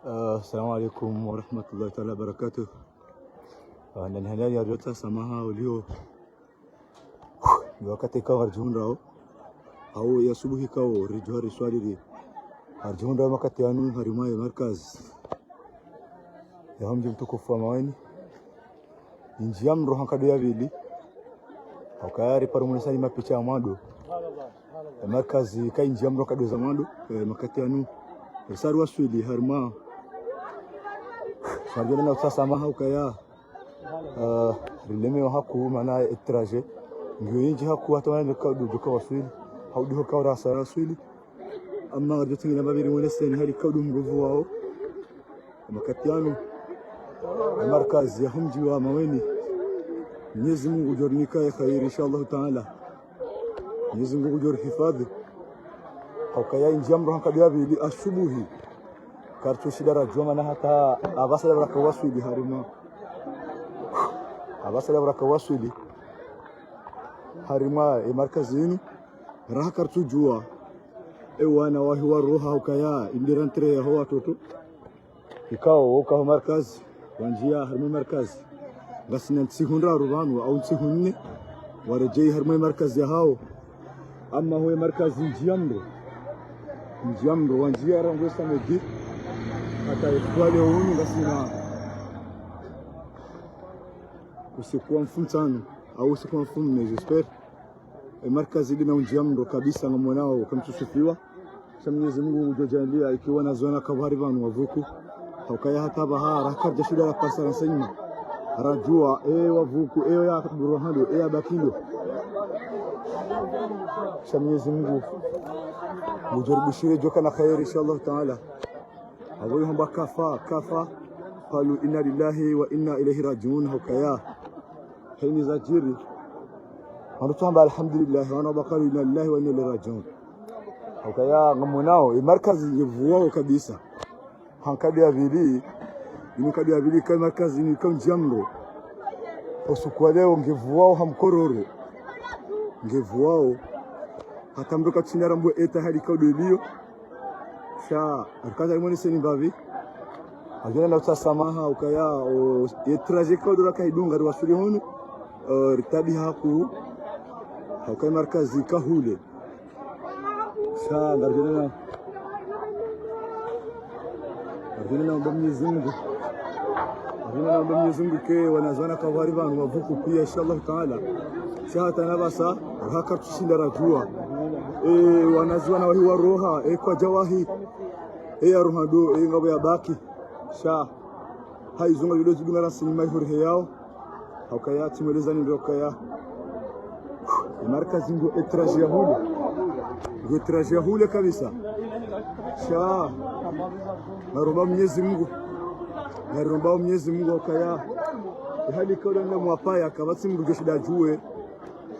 Assalamu alaikum warahmatullahi ta'ala wabarakatuh. Na halali ya jota samaha ulio ni wakati kwa arjunda au ya subuhi kwa rijwari swali arjunda wakati anu harimaye markaz ya hamji mtukufu wa mawani injiam rohan kadu ya vili au kayari paru munisani mapicha ya mado markaz ka injiam rohan kadu za mado makati anu risaru waswili harima Sarjana na utasa maha ukaya rileme wa haku mana itraje ngiyo haku hata wana duka waswili haudu hoka rasa waswili amma arjutu ngina babiri mweleseni hali kaudu mguvu wao makatiano markazi ya humji wa maweni Mwenyezi Mungu ujornika ya khair inshallah taala Mwenyezi Mungu ujor hifadhi ukaya injamro hankabia bili asubuhi kartu shidara joma na hata abasala baraka waswili harima abasala baraka waswili harima markazini raha kartu jua wana wahi waruha ukaya indirantre ya hawa toto ikao uka markaz wanjia harima markaz basi ntsihundra rubanu au nsihunne warejei harima markaz ya hao amma huwa markaz njamro wanjia rango samedi hata wale unu ngasina usikuwa mfumtano au usikuwa mfumme j'espère markazi lina unjamro kabisa na mwanao kamtusifiwa Mwenyezi Mungu ujojalia ikiwa na zona kabari vanu wavuku ukaya hata bahara karja shida la pasara sema rajua wavuku ya buruhando ya bakindo Mwenyezi Mungu mujarbishire joka na khair inshallah taala أقولهم كفا قالوا إنا لله وإنا إليه راجعون هكيا حين زاجري أنا طبعا الحمد لله وأنا بقول إنا لله وإنا إليه راجعون هكيا غموناو المركز يفواه كبيسة هنكدي أبيلي كمركز يكون جمرو وسكواليو نجفواه همكورورو نجفواه هتمرك تشنيرمبو إتهالي كوديليو sha arkaza imoni seni bavi ajana na utasamaha ukaya yetraje kwa dura kaidunga wasuli hunu ritabi haku hakai markazi kahule sha garjana Mwenyezi Mungu ke wanazana kawari vanu wavuku pia inshallah taala sha tanabasa haka tushinda rajua wanaziwana wahi wa roha kwa jawahi ya rohado ngabo ya baki sha haizunga video zibina na sinima hurhe yao hakaya timeleza ni ndio kaya markazi ngo etraje ya hule kabisa sha naromba Mwenyezi Mungu hakaya hali kaula na mwapaya kabatsi mruge shida juwe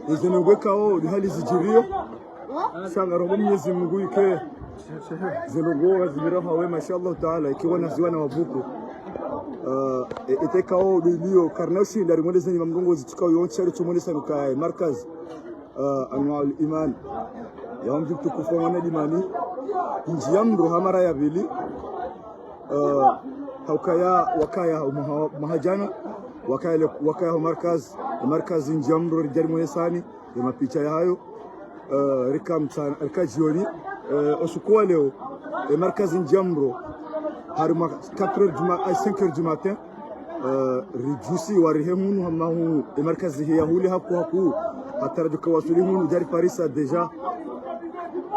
izenogwekao hali zijirio shanga robo Mwenyezi Mungu ike zelogora zimiraha we mashallah taala ikiwa naziwa na wavuku itekao dilio karnashi ndari mweleza ni mgongo zitukao yonchi ali tumweleza nukaye markaz anwal iman ya mjuktu kufongana dimani njiyamro hamara ya vili wakaya mahajana wakaya markaz njiyamro rijari mwelesani ya mapicha ya hayo rikajioni osukua leo markazi njamro harima 5h du matin rijusi warihemunu hamahu markazi hiya huli haku atarajuka wasulimunu jari parisa deja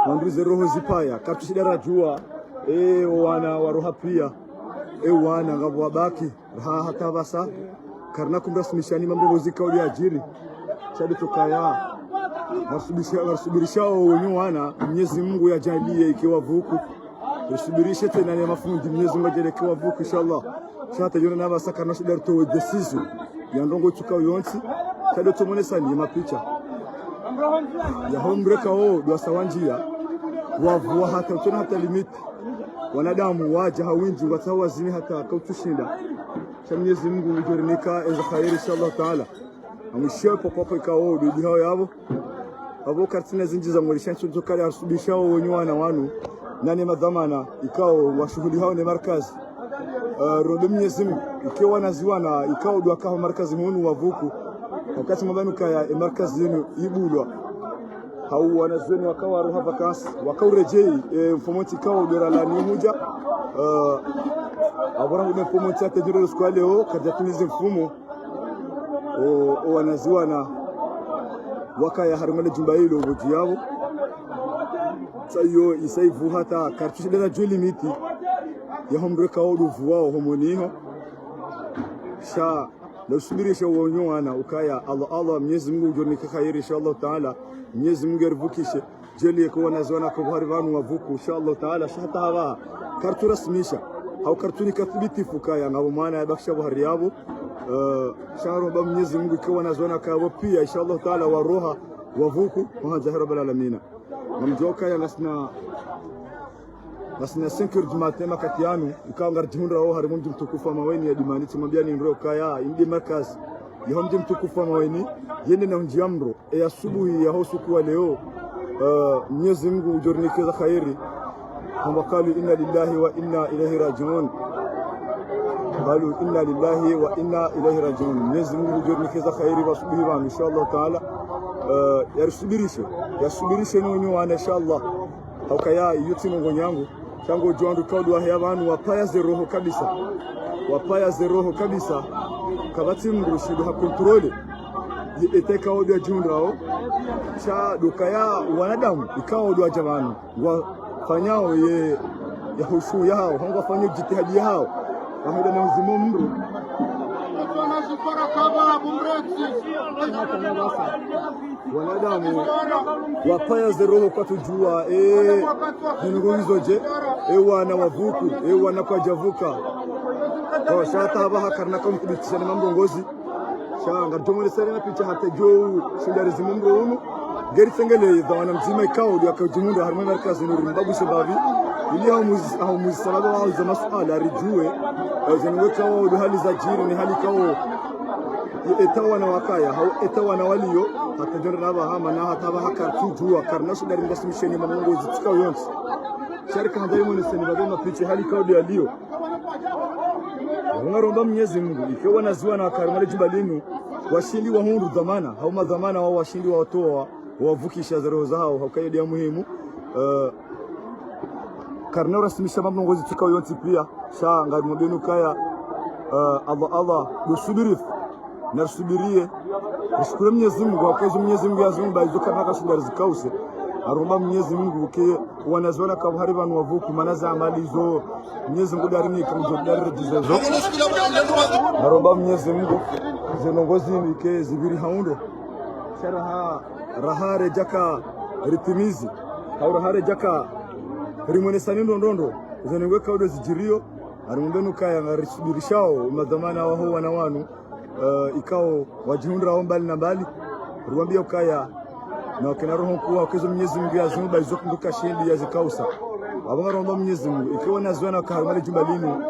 mandrize roho zipaya kaptushida rajua wana waroha pia wana ngabo wabaki hata basa karna kumrasmishani mambo muzika uli ajiri chadi tukaya Wasubirisha wenye wana Mwenyezi Mungu yajalie ikiwa vuku usubirishe tena na mafundi Mwenyezi Mungu ajalie ikiwa vuku inshallah shata yona na basaka na shida to decision ya ndongo tukao yonsi kado tumone sani mapicha ya hombre kao dwa sawanjia wavu hata tuna hata limit wanadamu waja hawinji watawazini hata kautushinda Mwenyezi Mungu ujornika eza khair inshallah taala amshia popo ikao dudi hao yabo abo kartina zinjiza mwisha nchukali asubishao wenye wana wanu nani madhamana ikao washuhudi hao ni markazi rodo Mwenyezi Mungu ikiwa naziwana ikao dua kaho markazi hunu wavuku wakati mabanu kaya markazi yenu ibulwa hau wanazweni wakawa roha vakansi wakaurejei mfomoti kao dora la nimuja abora ngune mfomoti ate jiro skwa leo kadatulize mfumo o wanaziwana wakaya harimale jumba hilo ubuji yabo sayo isaivu hata kartushi dena juli miti ya hombre kao duvu wao homoniho sha لو سميريش ونيوانا وكايا الله Mwenyezi Mungu ujornike khairi inshallah taala Mwenyezi Mungu yarvukishe jeli yako nazwana kwa harivanu wavuku inshallah taala shata hawa kartu rasmisha au kartuni kathibiti fukaya ngabo maana yabakisha buhariyabu shahru ba Mwenyezi Mungu kwa nazwana kwa pia inshallah taala waroha wavuku wa zahira bil alamin namjoka ya nasna 5h du matin makati yanu ikawa ngarjihundra ho harimu mtukufu maweni ya dimani tumwambia ni ndio kaya indi markaz yahomje mtukufu maweni yende na njamro ya asubuhi ya hosuku wa leo Mwenyezi Mungu ujornikeza khairi kwamba kalu inna lillahi wa inna ilaihi rajiun qalu inna lillahi wa inna ilaihi rajiun Mwenyezi Mungu ujornikeza khairi wasubihi wa inshallah taala yasubirishe nonyo wana inshallah haukaya yuti mungu nyangu chango juandu kaudu wa hayabanu wapaya zeroho kabisa kabati mrushidu hakontrole eteka odu ya jundrao cha dukaya wanadamu ikawa odu wa jamanu wafanyao ya hushu yao hongo fanyo jitihadi yao wahida na uzimu mru wanadamu wapaya zeroho kwa tujua nunguizoje wana wavuku wana kwa javuka kwa shata habaha karna kama kubitisha mambo ngozi shanga tomole sare na picha hata jo shindari zimumro unu geri sengele dawana mzima ikao ndio akajumundo harma markazi nuru mbabu shababi ili au musalaba au za masuala arijue zenweka wao hali za jiri ni hali kao etawa na wakaya hau etawa na waliyo hatajora naba hama na hataba hakartu jua karnashi dari ndasimisheni mamungo zitika yonsi sharika handai mwene seni badema piche hali kao dia liyo ungaromba Mwenyezi Mungu ikiwa naziwa na karimale jumbalinu washindi wa hundu dhamana hau madhamana wao washindi wa watoa wavukisha zeroho zao haukaidi ya muhimu karna rasimisha mamungo zitika yonsi pia sha ngarimobenu kaya Allah dusubirif narsubirie ushukuru Mwenyezi Mungu akazo Mwenyezi Mungu yazungu baizo kana kashindari zikause aromba Mwenyezi Mungu ke wanazona kwa haribanu wavuku manaza amali zo Mwenyezi Mungu darini kama dari dizo aromba Mwenyezi Mungu zinongozi ke zibiri haundo sharaha rahare jaka ritimizi au rahare jaka rimone sanindo ndondo zinengwe kaudo zijirio arumbenu kaya ngarisubirishao madhamana wao wana wanu ikao wajihundra hao mbali na mbali ruambia ukaya na wakina roho kuwa ukezo Mwenyezi Mungu yazumba izokunduka shindi ya zikausa abanga romba Mwenyezi Mungu ikiwa nazwana kaharmali jumba linu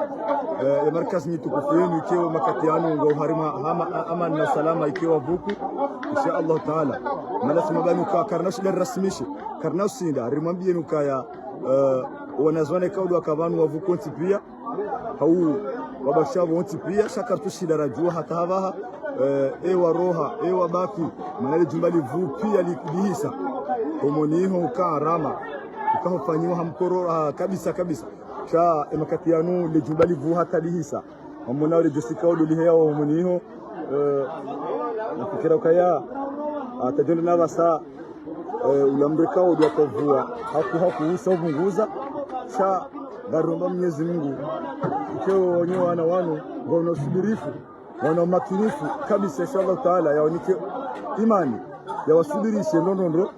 ya markazi mitukufu yenu ikiwa makati yanu ngo harima ama na salama ikiwa vuku insha Allah taala malasi mabanu ka karnashi dar rasmishi karnashi sinda rimwambie nukaya wanazwana kaudu akabanu wavuku pia hau wabashabu wanti pia shakartu shidarajua hata habaha ewa roha ewa baki manali jumbali vu pia likudihisa homoniho ukarama ukahofanyiwa hamkoro kabisa cha emakati yanu le jumbali vu hata dihisa hamona wale josika uduliheya wa homoniho nafikira ukaya atajona nabasa ulamrika udia kuvua haku usa ubunguza cha garomba Mwenyezi Mungu ikiwa wenyewe wana wanu wana usubirifu wana makinifu kabisa inshallah taala yaonike imani ya wasubirishe ndondo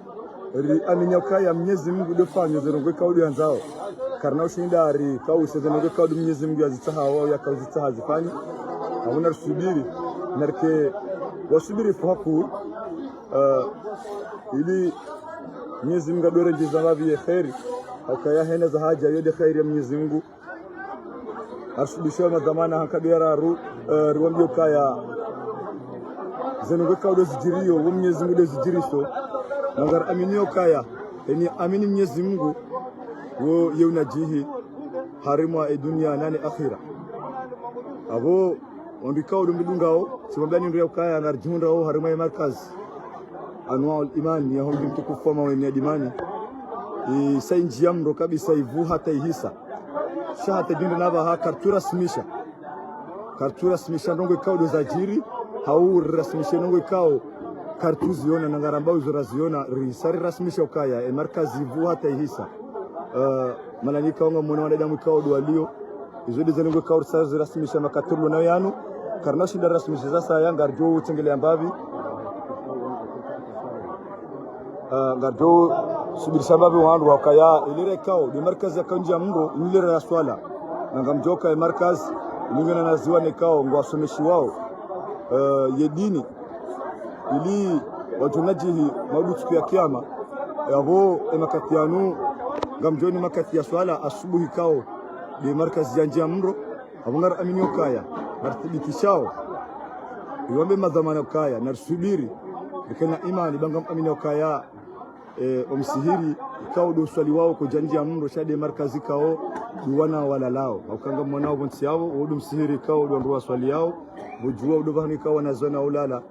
aminyaka ya Mwenyezi Mungu dofanya zerongwe kauli yanzao karna ushindari kause zerongwe kauli Mwenyezi Mungu yazitaha wao yakazitaha zifanye hauna usubiri narke wasubiri faku ili Mwenyezi Mungu adore jizawabi ya khairi akaya hena za haja yode khairi ya Mwenyezi Mungu arshudisha madhamana hakabira ruambio kaya zenongwe kaudo zijirio Mwenyezi Mungu zijirisho nangar aminio kaya eni amini Mwenyezi Mungu wo yeunajihi harima dunia nani akhira abo ondikao dumidungao simabani ndio kaya ngarjundao harima markaz anwaa iman ya hongi mtukufu ma wenye dimani sainji yamro kabisa ivu hata ihisa shahata dinda naba ha kartura smisha ndongo ikao do zajiri hau rasmisha ndongo ikao kartuzi yona nangarambao zoraziona risari rasmisha ukaya markazi ivu hata ihisa malanika onga mwana wadada mwikao do walio izodi zanungo ikao risari rasmisha makaturu na yanu karnashi da rasmisha sasa yanga arjo utengele ambavi ngarjo subiri sababu wandu wakaya ilire kao di markazi ya kanji ya mndo ilire ya swala nangamjoka ya markazi ilingana na ziwa nekao ngwasomeshi wao yedini ili wajunajihi maudu siku ya kiyama yabo emakati yanu ngamjoni makati ya swala asubuhi kao di markazi ya njia mndo abungar aminio kaya nartibitishao iwambe madhamana kaya narsubiri ikena imani bangam aminio kaya omsihiri ikao do swali wao ko janji ya mndo shade markazi kao duwana wala lao ukanga mwanao bonsi yao odu msihiri kao do ndwa swali yao bujua odu bahani kao wanazona ulala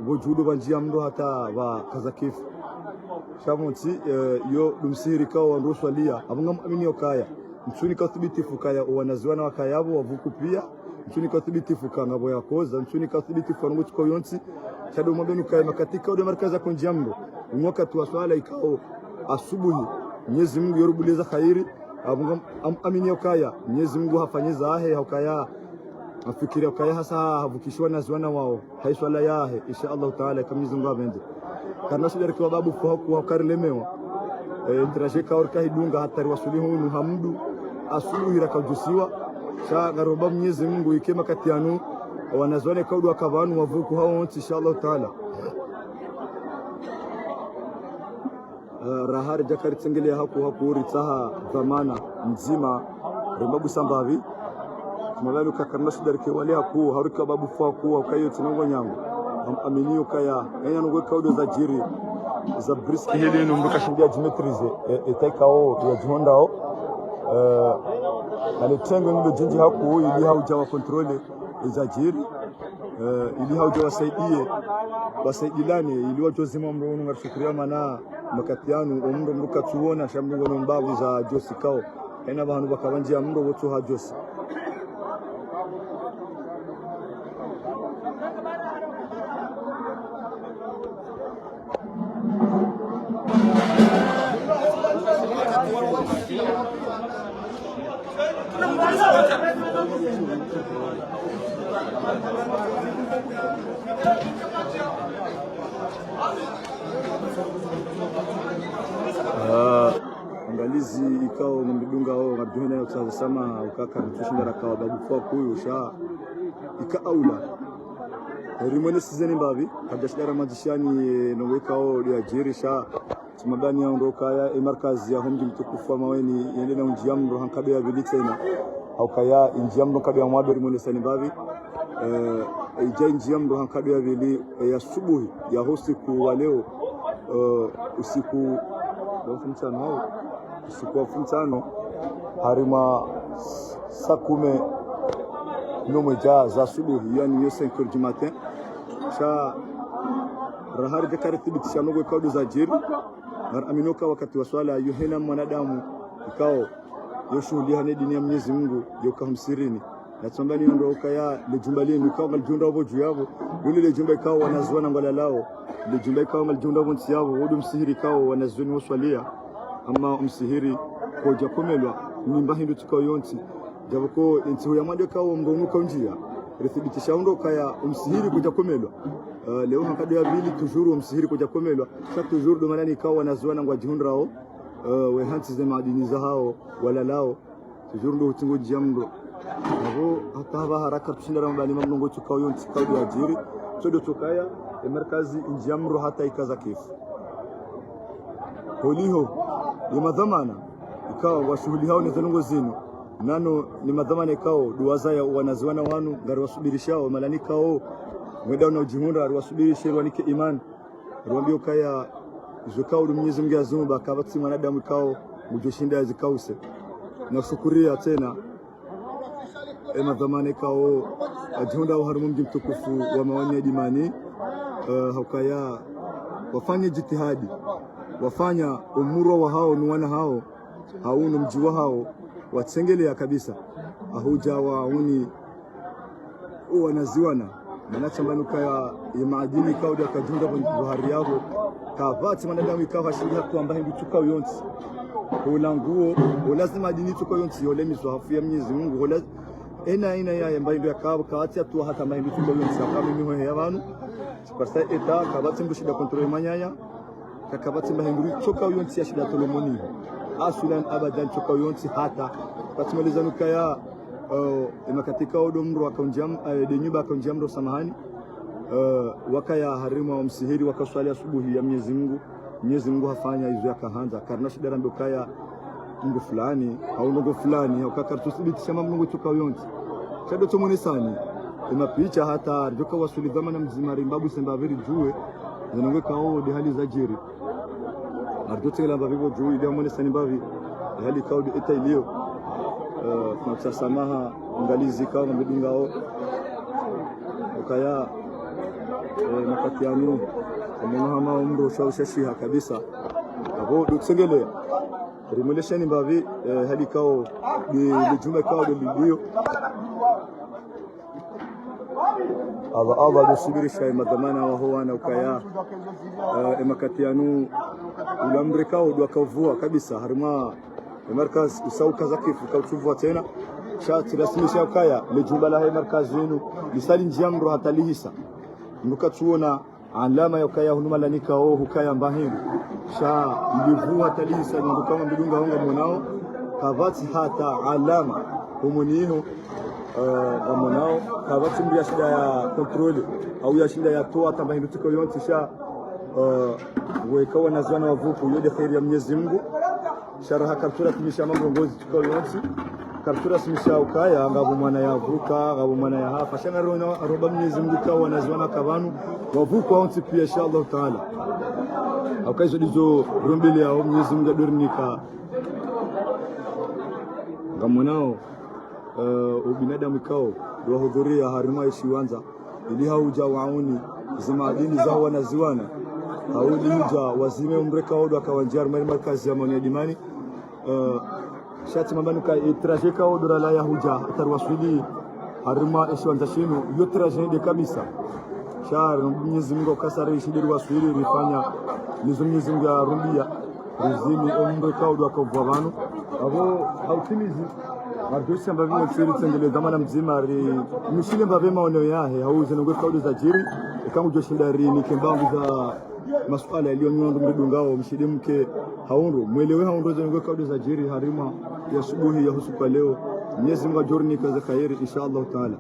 bujudo banji ya mndo hata wa kazakifu shamonti yo dumsihiri kao ndo swalia abungam amini okaya mchuni ka thibitifu kaya wanazwana wakayabo wavuku pia mchuni ka thibitifu kanga boya koza mchuni ka thibitifu ngo tuko yonsi shado mabenu kaya makatika odu markaza konji mndo mwaka tu swala ikao asubuhi Mwenyezi Mungu yorubuleza khairi abunga amini okaya Mwenyezi Mungu hafanyiza ahe hokaya afikiri okaya hasa havukishwa na zwana wao haiswala yahe insha Allah taala kama Mwenyezi Mungu abende kana sudari kwa babu kwa karlemewa intrajeka orka hidunga hatari wasulihu nu hamdu asubuhi rakajusiwa sha garoba Mwenyezi Mungu ikema katianu wanazwana kaudu akavanu wavuku hao insha Allah taala rahari jakari tsengele haku ritsaha dhamana mzima rembabu sambavi kumalalu kakarna sudari ke wale haku harika babu fa ku kayo tinongo nyango aminio kaya enya ngo kaudo za jiri za briski hele no mbuka shindia jimetrize etaikao ya jihondao ale tengo ndo jinji haku ili hauja wa controle za jiri ili hauja wasaidilane ili wajozima mro ngarfikiria mana makatianu omndo mruka tuona shamngo no mbavu za josi kao ena bahanu bakabanje ya mndo wotu ha josi angalizi ikao mbidunga wao ngabduhena yotaza sama ukaka mtushindara kwa babu kwa kuyo sha ikaula rimone sizeni mbavi kadashara majishani nowekao ya jirisha tumabani ya ondoka ya markazi ya homji mtukufu maweni yende na unjiamro hankabe ya bilitena haukaya injiamro kabe ya mwado rimone sani mbavi ija injiamro hankabe ya bili ya subuhi ya usiku wa leo usiku wa mchana harima sakume nomeja za subuhi yani yo 5 heures du matin sha rahari jakari thibitisha nogo kaudu za jiri aminoka wakati wa swala yohena mwanadamu ikao yoshuhudia ne dini ya Mwenyezi Mungu yokamsirini na tsambani ndo ukaya lejumbali mikao maljunda obo juyabo yule lejumba ikao wanazwana ngala lao lejumba ikao maljunda obo nsiyabo wodu msihiri ikao wanazweni waswalia ama msihiri ko jakomelwa nimba hindu tukao yonti jaboko inti ya mwande kao mbonuka njia rithibitisha ndo kaya msihiri kuja komelwa leo hakado ya bili tujuru msihiri kuja komelwa sa tujuru do manani kao wanazwana ngwa jihundrao we hanti ze madini za hao wala lao tujuru ndo utingo jamndo abo hata haraka tushindara mbali mamnongo tukao yonti kao ya jiri todo tukaya markazi injamro hata ikaza kifu holiho ni madhamana ikawa washuhuli hao nezalungo zinu nano ni madhamana ikao duwaza ya wanaziwana wanu ngari wasubirishao malanikao mweda unaujihunda wasubirishi rwanike imani rwambio kaya zukao Mwenyezi Mungu azumba kabati mwanadamu ikao mujoshinda yazikause na shukuria tena madhamane kao ajunda harumu mji mtukufu wa maoni ya dimani haukaya wafanye jitihadi wafanya umuro wa hao nuwana hao haunu mjiwa hao watsengelea kabisa ahuja wauni wanaziwana manachambanuka ya maadini kaudi akajunda buhari yabo kavati manadamu ikawa shiria kwamba hindi tukao yonsi ulanguo lazima adini tukao yonsi yole mizohafu ya Mwenyezi Mungu ina ya ambayo ndio yakao kawati atu hata mahindi tukao yonsi kama mimi ya abantu parsa eta kavati mbushida kontrole manyaya kakavati mahindi tukao yonsi ya shida tolomoni asulan abadan tukao yonsi hata patimalizanu kaya katika odomro akaunjam denyuba akaunjamro samahani wakaya harima wa msihiri wakaswali asubuhi ya Mwenyezi Mungu hafanya hizo yakaanza karna shidara mbokaya mungu fulani au mungu fulani au kakartusibiti shama mungu tukao yonsi chado tumone sani picha hata joka wasuli dhamana mzimari mbabu sembaveri juwe zinongwe kao de hali za jiri ardotela mbavivo juwe ile mone sani mbavi hali kao de eta ilio tunasamaha ngalizi kao mbidungao ukaya makatianu kama umro shawshiha kabisa abo duksengele remolesheni mbavi hali kao de juma kao de lidio Allah dusubiri shay madhamana wa huwa na ukaya makatianu ulamre kao do akavua kabisa harima markaz usauka zakifu kautuvua tena shati rasmi shakaya lejumba la markaz yenu misali njamro hatalihisa mukatuona alama ya ukaya hunuma lanika hukaya mbahindi sha mlivua talihisa ndio kama mbidunga honga mwanao kavati hata alama humuniho mwanao kavati mbia shida ya kontrole au ya shida ya toa tambahindi tuko yonti sha wekawa nazwana wavuku yode khairi ya Mwenyezi Mungu sharaha kartura tumisha mamrongozi tukao yonsi kartura simisha ukaya ngabu mwana ya vuka ngabu mwana ya hafa shanga roba Mwenyezi Mungu kwa wanaziwana kabanu wavuka onti pia inshallah taala akaizo dizo rombele ya Mwenyezi Mungu dornika ngamonao ubinadamu kao wahudhuria harima ishiwanza ili hauja wauni zimadini zao wanaziwana haudi huja wazime umreka odo akawanjar markazi ya maoni ya dimani shati mambanuka itrajeka odo la ya huja tarwasuli harima ishwanza shino yo trajede kabisa shar Mwenyezi Mungu kasare shidiri wasuli rifanya nizo Mwenyezi Mungu arumbia rizimi umreka odo akavwa banu abo hautimizi Mardosi ambavyo msiri tsengele dhamana mzima ri mishile mbave maono yahe hauze ngwe kaudo za jiri kama joshinda ri ni kembambu za masuala yaliyonyonga mdungao mshide mke haundu mwelewe haundu ngwe kaudo za jiri harima ya subuhi ya husuka leo Mwenyezi Mungu ajorni kaza khairi inshallah taala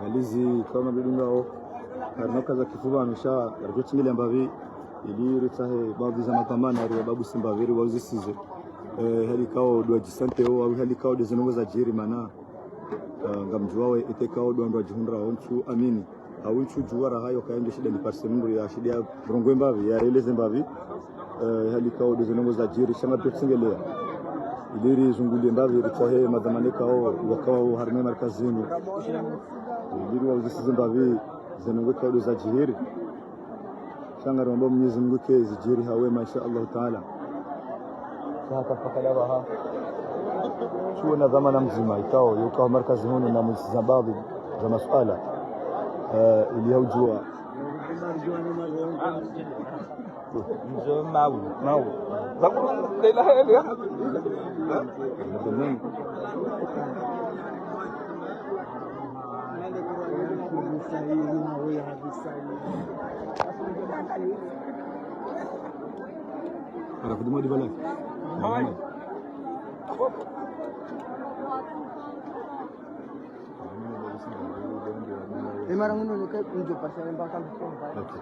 ngalizi kama bidungao karnoka za kifuba amesha rjochingile ambavi ili ritahe baadhi za mapambano ya babu simbaveri wazisize hali kao do jisante au hali kao de zinongo za jiri mana ngamjuawe itekao do ndo jihundra onchu amini awunchu juara hayo kaende shida ni parsemungu ya shida ya rongwe mbavi ya releze mbavi hali kao de zinongo za jiri shanga tutsingelea iliri zungulie mbavi ritahe madhamane kao wakao harme markazini iliri wazisize mbavi zinongo kao do za jiri shanga rombo Mwenyezi Mungu ke zijiri hawe masha Allah taala sasa fakalaha chuo na dhamana mzima ikao yuko markazi huno na mzizababu za masuala iliyojua mzo mau zakuru lela heli Araf duma di balai. Memang ini dekat untuk pasal bakal okay.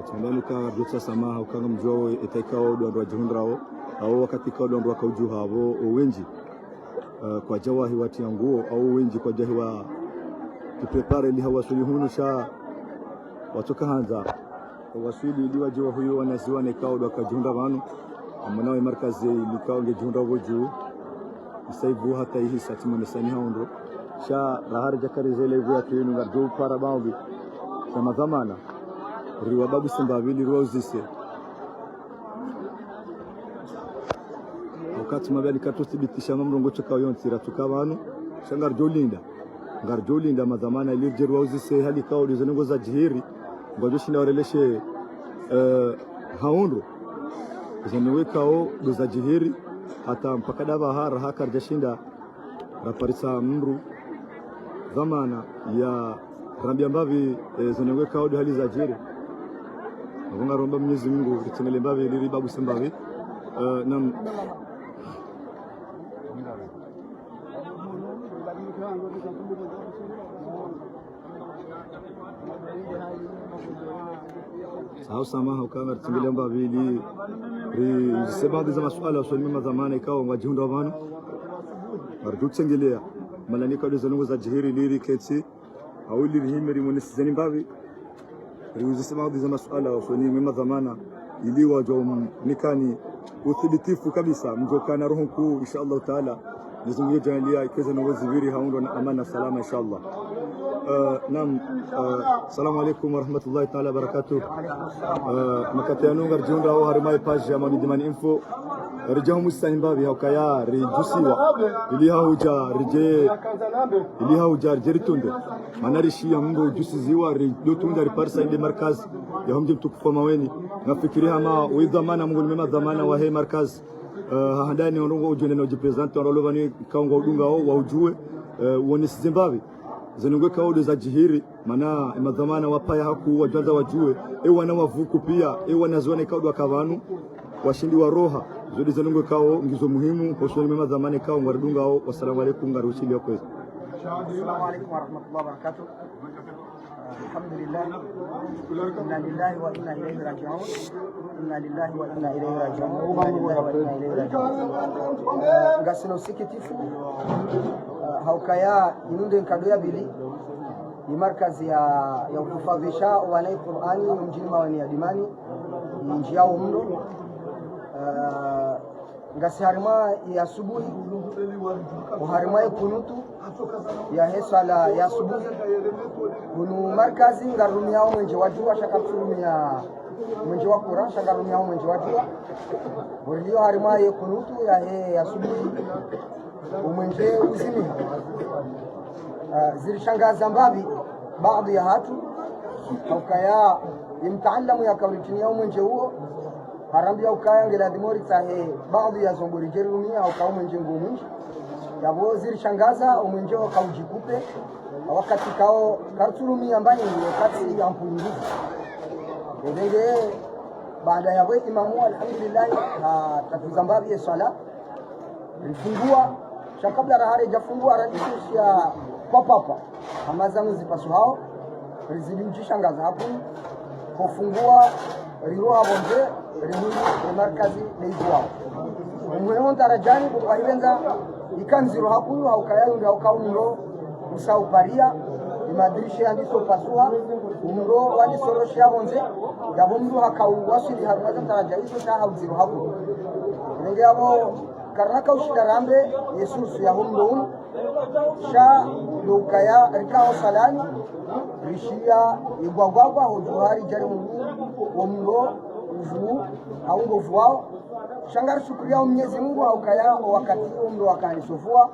Tunaluka rutsa samaha ukanga mjoo itakao ndo jihundrao au wakati kaudo ndo wakaujuha abo wengi kwa jawahi wati nguo au wengi kwa jahi wa tuprepare li hawa sulihunu sha watoka hanza wasili ili wajiwa huyo wanaziwa ne kaudo akajunda banu amanawe markazi likao ngejunda woju isaibu hata hii satimu nesani haundo sha rahar jakari zele vya kinu ngarjo para bawi kama zamana riwa babu simbabili riwa uzise wakati mabali katothibitisha mamrongo chaka yontira tukabanu shangar jolinda mazamana ilirje riwa uzise hali kao dizengo za jihiri ngojo shinda wareleshe haundo zenewekao doza jihiri hata mpaka daba har hakar jashinda raparisa mru zamana ya rambia mbavi zenewekao do hali za jihiri Mungu romba Mwenyezi Mungu ritengele mbavi liri babu sembavi nam sahau samaha ukanga ritengele mbavi li sebandi za masuala usoni mema zamana ikawa wajunda wabanu mardutengelea malanika do zanungu za jihiri liri keti au liri himeri monesi zeni mbavi riuzisema hizo masuala usoni mema zamana ili wajo nikani uthibitifu kabisa mjokana roho kuu inshallah taala nizunguye jalia ikeza na waziviri haundo na amana salama inshallah nam assalamu alaykum wa rahmatullahi taala barakatuh makatanu ngarjunda au harimai page ya Mamidimani info rijahu musahimbabi hakaya rijusiwa ili hauja jeritunde manarishi ya mungu jusiziwa rilotunda riparsa ile markaz ya humjim tukufa maweni nafikiria ma uidhamana mungu mema dhamana wa he markaz handani onongo ujone na ujipresente onolovani kaunga udunga wa ujue uone Zimbabwe zenungwe kaudo za jihiri mana madhamana wapaya haku wajaza wajue wana wavuku pia wanazione kaudo akavanu washindi wa roha zodi zenungwe kao ngizo muhimu kwa mema dhamana kao ngardunga au wasalamu alaykum ngarushili yako Assalamu alaykum wa rahmatullahi wa barakatuh. Alhamdulillah. Inna lillahi wa inna ilayhi raji'un. Inna lillahi wa inna ilayhi raji'un. Inna lillahi wa inna ilayhi raji'un. Ngasino sikitifu haukaya inunde nkadoya bili ni markazi ya kuhifadhisha wanai Qur'ani mjini mawani ya Dimani njia mno ngasi harima ya subuhi uharima kunutu ya hesala ya subuhi bunu markazi ngarumia mwenje wajua shakaturumia mwenje wa Qur'an shakarumia mwenje wajua bulio harima ya kunutu ya subuhi umwenje uzimi zilishangaza mbabi baadhi ya hatu ukaya imtaalamu ya kaulitini au mwenje huo harambia ukaya ngela dimori tahe baadhi ya zombori jerumia au kau mwenje ngumu yabo zilishangaza umwenje wa kaujikupe wakati kao kartulumia mbani wakati ya mpunguzi ndege baada ya wewe imamu alhamdulillah tatuza mbabi ya sala rifungua kabla rahare jafungua rajisha kwa papa kama zangu zipasu hao rizidimjishangaza hapo kufungua riroha bonje rimuri markazi leizwao umweon tarajani kwa hivenza ikanziro hapo au kayayo ndio kaundo usau paria imadirisha yandiso pasua umro wadi sorosha bonje yabomru hakauwasili harumaza tarajani sha hauziro hapo nenge abo karnaka ushidarambe yesusu ya humdoun sha lukaya rikao salani rishia igwagwagwa ujuhari jari mungu omro uvu au ngovu wao shangar shukria Mwenyezi Mungu au kaya wakati umro wakanisofua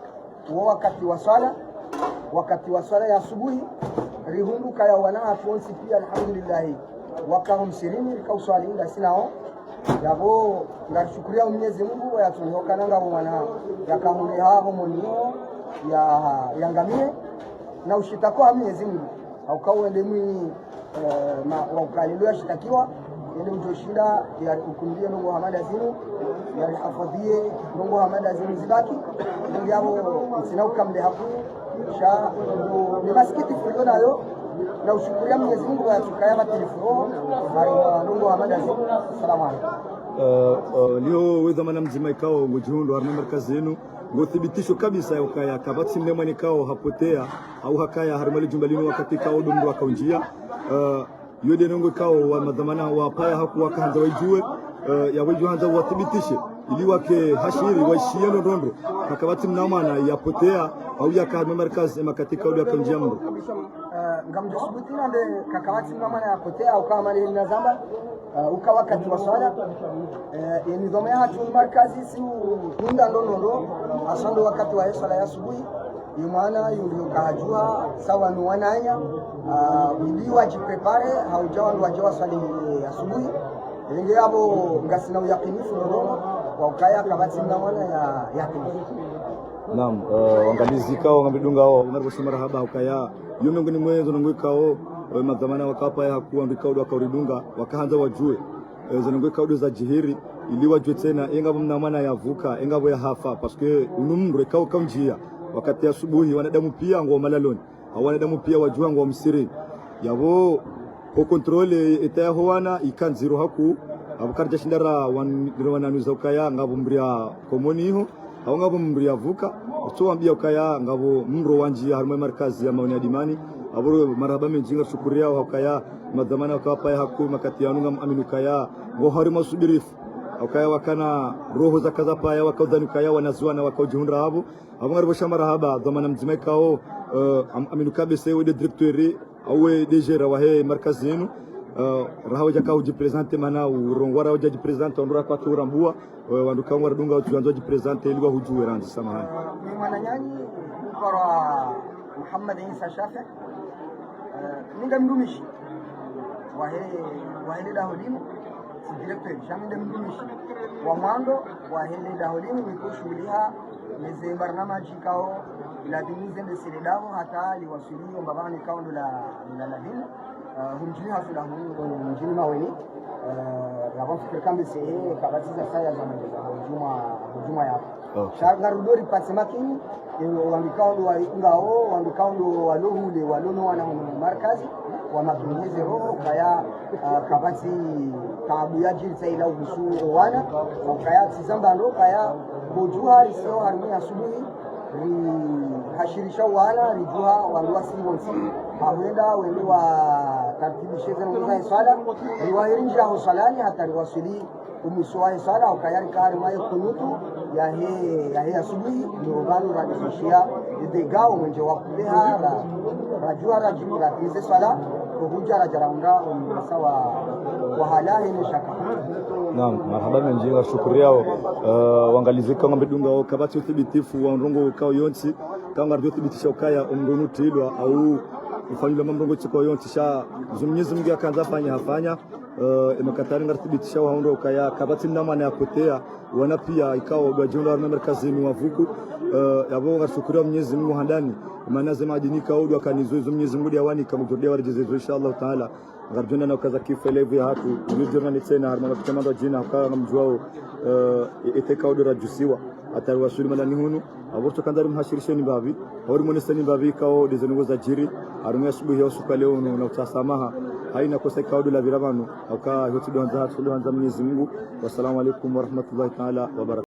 wakati wa swala ya asubuhi rihundu kaya wana afonsi pia alhamdulillah wakahum sirini rikauswali nda sinao yabo ngashukuria Mwenyezi Mungu yatunyoka ngabo mwana yakahunde hapo monio ya ngamie na ushitako Mwenyezi Mungu au kauende mwi wa ukalilio shitakiwa ile mtoshida ya kukumbia nongo Hamada Zinu ya hafadhie nongo Hamada Zinu zibaki ndio yabo sinauka mle hapo sha ni maskiti fulio nayo na ushukuria Mwenyezi Mungu yatukaya matelefono hayo nongo Hamada Zinu. Asalamu alaykum. leo weza mana mzima ikao ngujihundo harma markazi yenu ngothibitisho kabisa ya ukaya kabati mnemani kao hapotea au hakaya harmali jumbalini wakati kao dumdu wakaunjia yode nongo kao wa madhamana wa paya haku wakaanza wajue ya wajue hanza wathibitishe ili wake hashiri waishie ndondo hakabati mnamana yapotea au yakaharma markazi ema katika udu wakaunjia mdo ngamjo subutina nde kakawati mnamana yapotea au kama mali nazamba uka wakati wa swala nidhomea hatu markazi si kunda ndondo asando wakati wa swala ya asubuhi yumana yulio kahajua sawa nuwananya ili wajiprepare haujawa wajawa swali asubuhi inge hapo ngasina uyakinifu ndondo wa ukaya kabati mnamana ya yakinifu. Naam, wangalizi kao ngamidunga wao unaribosha marahaba ukaya yume ngoni mwenzo nongwekao madhamana wakapa ya hakuwa ndikao wakaridunga wakaanza wajue zanongwe kaudo za jihiri ili wajue tena engabo mnamana yavuka engabo ya hafa paske unumndwe kao kaunjia wakati asubuhi wanadamu pia ngo malaloni wanadamu pia wajua ngo msiri yabo ko controle etaya howana ikanziro haku abukarja shindara wananuza ukaya ngabo mbria komoniho au ngabo mbria vuka tuambia ukaya ngabo mro wanji harma markazi ya maoni adimani aburo maraba menjinga shukuria wakaya madhamana wakapa ya haku makati ya nunga aminukaya ngo harima subirifu wakaya wakana roho za kaza paya wakaudhanukaya wanazuana wakaujihundra habu abaribosha marahaba dhamana mzima kao aminukabe se wede directori awe dejera wahe markazi yenu rahawa jaka ujipresente mana urongwara ujipresente ondura kwa turambua wanduka waradunga utuanzo ujipresente ili wahujue ranzi samahani mwana nyani kwa Muhammad Isa Shafi ninga mdumishi wahe daholimu director jamii mdumishi wa mwando wahe daholimu wikushughulia meze barnamaji kao la dinize mesile dawo hata liwasilio mbabani kao la ladini humjini hasula humjini maweni yabon fikir kambi se kabatiza saya za hujuma ya shagarudori pasemakini wandikao ngao wandikao walohule walono wana markazi wa matumizi roho kaya kabati taabu ya jinsi ila ubusu wana kaya tizamba ndo kaya bojua isio harmi asubuhi hashirisha wana rijua wanduwa simonsi hawenda wende wa tartibishe zana swala riwahirinja husalani hata riwasili umiswa swala ukayari kari mayo kunutu ya he asubuhi nurubanu radishia idegao mwenje wakuleha rajua rajura tize swala kuhuja rajaraunda sawa wahalahi ni shaka. Naam, marhaba menjinga shukuria wangalizika ngambedunga kabati uthibitifu wa ndongo kao yonsi kanga ndio thibitisha ukaya umrunu tilwa au mfanyile mamrongo chiko yonsi sha zumnyizi mngi akanza fanya hafanya emakatari ngathibitisha wa ndo ukaya kabati namana yapotea wana pia ikao bajunda wa markazini wavuku yabo ngashukuria Mwenyezi Mungu handani maana zema madini kaudu akanizoezo Mwenyezi Mungu yawani kamjodia warjezo inshallah taala ngarjuna na kaza kifelevu ya hatu nijona ni tena harma kutamanda jina kwa mjwao eteka odora jusiwa atari wasuli malani hunu aborto kandari mhashirisheni babi hori moneseni babi kao dezengo za jiri arumya subuhi ya suka leo na utasamaha haina kosa kaudu la virabano au ka yote doanza hatu doanza Mwenyezi Mungu. Wassalamu alaykum wa rahmatullahi ta'ala wa barakatuh.